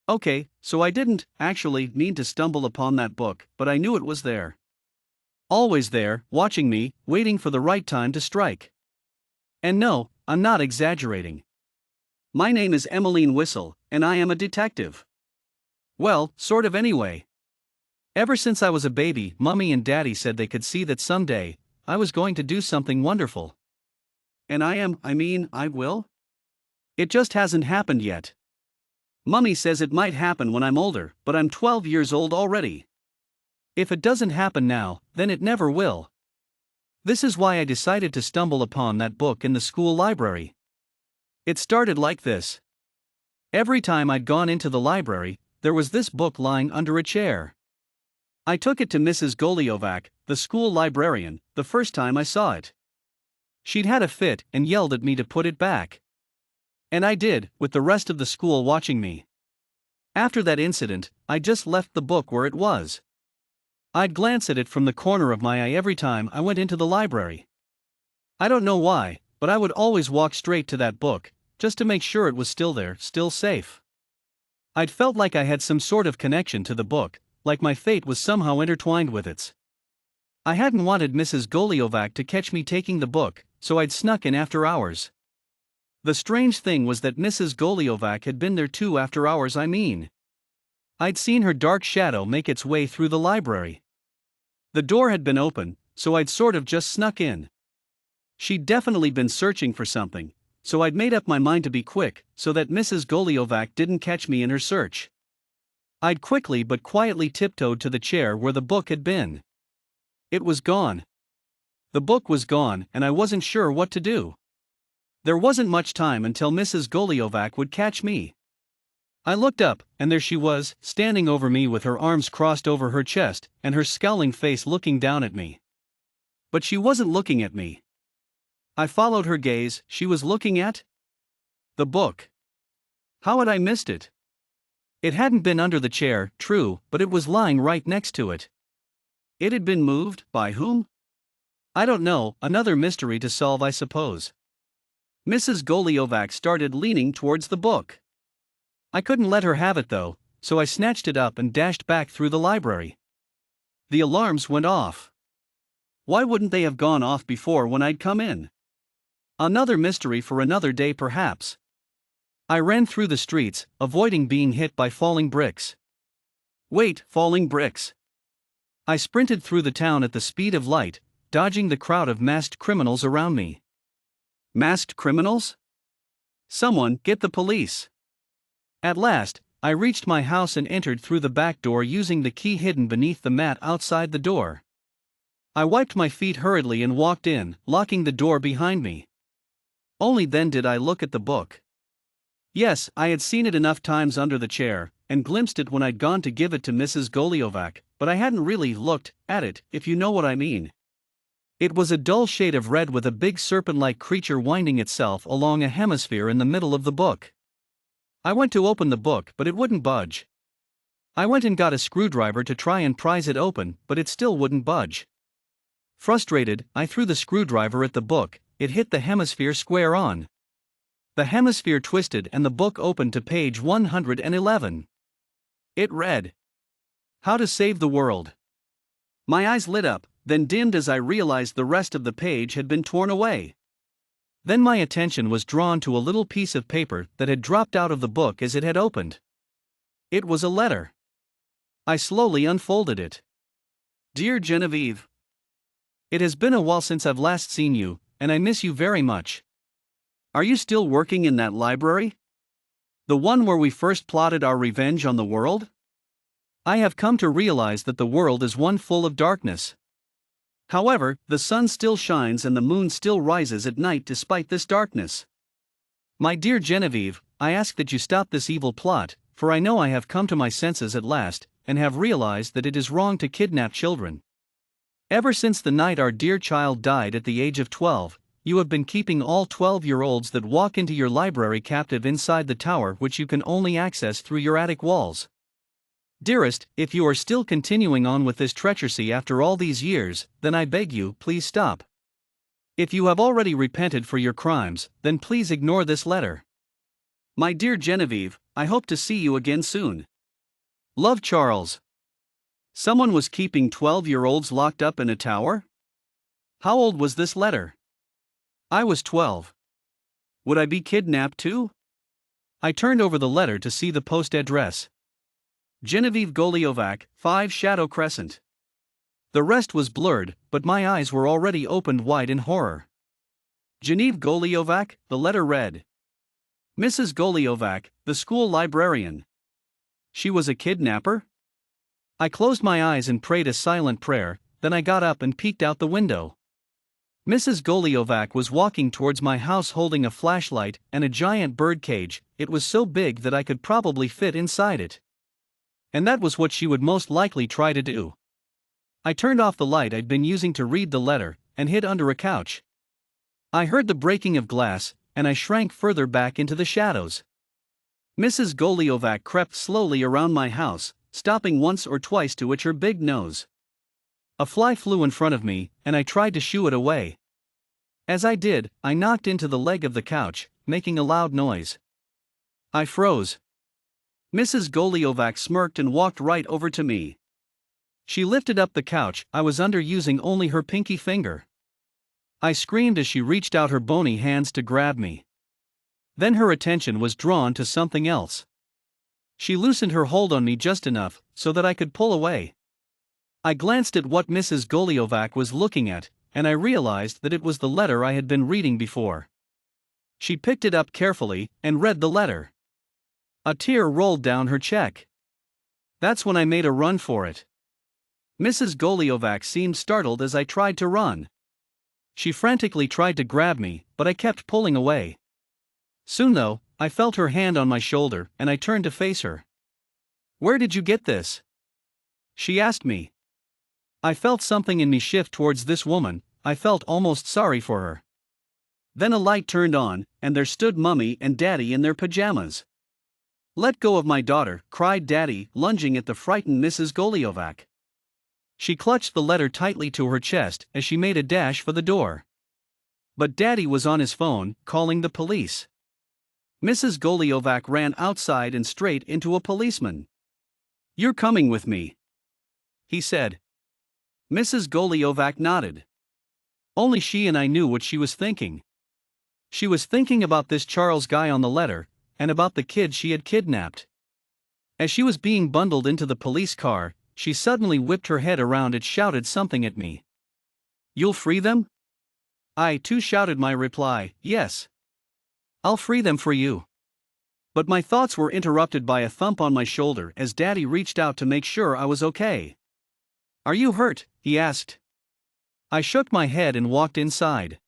Okay, so I didn't actually mean to stumble upon that book, but I knew it was there. Always there, watching me, waiting for the right time to strike. And no, I'm not exaggerating. My name is Emmeline Whistle, and I am a detective. Well, sort of anyway. Ever since I was a baby, Mummy and Daddy said they could see that someday I was going to do something wonderful. And I will? It just hasn't happened yet. Mummy says it might happen when I'm older, but I'm 12 years old already. If it doesn't happen now, then it never will. This is why I decided to stumble upon that book in the school library. It started like this. Every time I'd gone into the library, there was this book lying under a chair. I took it to Mrs. Goliovac, the school librarian, the first time I saw it. She'd had a fit and yelled at me to put it back. And I did, with the rest of the school watching me. After that incident, I just left the book where it was. I'd glance at it from the corner of my eye every time I went into the library. I don't know why, but I would always walk straight to that book, just to make sure it was still there, still safe. I'd felt like I had some sort of connection to the book, like my fate was somehow intertwined with its. I hadn't wanted Mrs. Goliovac to catch me taking the book, so I'd snuck in after hours. The strange thing was that Mrs. Goliovac had been there too after hours. I'd seen her dark shadow make its way through the library. The door had been open, so I'd sort of just snuck in. She'd definitely been searching for something, so I'd made up my mind to be quick, so that Mrs. Goliovac didn't catch me in her search. I'd quickly but quietly tiptoed to the chair where the book had been. It was gone. The book was gone, and I wasn't sure what to do. There wasn't much time until Mrs. Goliovac would catch me. I looked up, and there she was, standing over me with her arms crossed over her chest, and her scowling face looking down at me. But she wasn't looking at me. I followed her gaze. She was looking at the book. How had I missed it? It hadn't been under the chair, true, but it was lying right next to it. It had been moved, by whom? I don't know, another mystery to solve, I suppose. Mrs. Goliovac started leaning towards the book. I couldn't let her have it though, so I snatched it up and dashed back through the library. The alarms went off. Why wouldn't they have gone off before when I'd come in? Another mystery for another day perhaps. I ran through the streets, avoiding being hit by falling bricks. Wait, falling bricks. I sprinted through the town at the speed of light, dodging the crowd of masked criminals around me. Masked criminals? Someone, get the police. At last, I reached my house and entered through the back door using the key hidden beneath the mat outside the door. I wiped my feet hurriedly and walked in, locking the door behind me. Only then did I look at the book. Yes, I had seen it enough times under the chair, and glimpsed it when I'd gone to give it to Mrs. Goliovac, but I hadn't really looked at it, if you know what I mean. It was a dull shade of red with a big serpent-like creature winding itself along a hemisphere in the middle of the book. I went to open the book, but it wouldn't budge. I went and got a screwdriver to try and prise it open, but it still wouldn't budge. Frustrated, I threw the screwdriver at the book. It hit the hemisphere square on. The hemisphere twisted and the book opened to page 111. It read, "How to Save the World." My eyes lit up, then dimmed as I realized the rest of the page had been torn away. Then my attention was drawn to a little piece of paper that had dropped out of the book as it had opened. It was a letter. I slowly unfolded it. "Dear Genevieve, it has been a while since I've last seen you, and I miss you very much. Are you still working in that library? The one where we first plotted our revenge on the world? I have come to realize that the world is one full of darkness. However, the sun still shines and the moon still rises at night despite this darkness. My dear Genevieve, I ask that you stop this evil plot, for I know I have come to my senses at last, and have realized that it is wrong to kidnap children. Ever since the night our dear child died at the age of 12, you have been keeping all 12-year-olds that walk into your library captive inside the tower which you can only access through your attic walls. Dearest, if you are still continuing on with this treachery after all these years, then I beg you, please stop. If you have already repented for your crimes, then please ignore this letter. My dear Genevieve, I hope to see you again soon. Love, Charles. Someone was keeping 12-year-olds locked up in a tower? How old was this letter? I was 12. Would I be kidnapped too? I turned over the letter to see the post address. Genevieve Goliovac, 5 Shadow Crescent. The rest was blurred, but my eyes were already opened wide in horror. Genevieve Goliovac, the letter read. Mrs. Goliovac, the school librarian. She was a kidnapper? I closed my eyes and prayed a silent prayer, then I got up and peeked out the window. Mrs. Goliovac was walking towards my house holding a flashlight and a giant bird cage. It was so big that I could probably fit inside it. And that was what she would most likely try to do. I turned off the light I'd been using to read the letter, and hid under a couch. I heard the breaking of glass, and I shrank further back into the shadows. Mrs. Goliovac crept slowly around my house, stopping once or twice to itch her big nose. A fly flew in front of me, and I tried to shoo it away. As I did, I knocked into the leg of the couch, making a loud noise. I froze. Mrs. Goliovac smirked and walked right over to me. She lifted up the couch I was under using only her pinky finger. I screamed as she reached out her bony hands to grab me. Then her attention was drawn to something else. She loosened her hold on me just enough so that I could pull away. I glanced at what Mrs. Goliovac was looking at, and I realized that it was the letter I had been reading before. She picked it up carefully and read the letter. A tear rolled down her cheek. That's when I made a run for it. Mrs. Goliovac seemed startled as I tried to run. She frantically tried to grab me, but I kept pulling away. Soon though, I felt her hand on my shoulder and I turned to face her. Where did you get this? She asked me. I felt something in me shift towards this woman. I felt almost sorry for her. Then a light turned on, and there stood Mummy and Daddy in their pajamas. Let go of my daughter, cried Daddy, lunging at the frightened Mrs. Goliovac. She clutched the letter tightly to her chest as she made a dash for the door. But Daddy was on his phone, calling the police. Mrs. Goliovac ran outside and straight into a policeman. You're coming with me, he said. Mrs. Goliovac nodded. Only she and I knew what she was thinking. She was thinking about this Charles guy on the letter, and about the kid she had kidnapped. As she was being bundled into the police car, she suddenly whipped her head around and shouted something at me. You'll free them? I too shouted my reply, yes. I'll free them for you. But my thoughts were interrupted by a thump on my shoulder as Daddy reached out to make sure I was okay. Are you hurt? He asked. I shook my head and walked inside.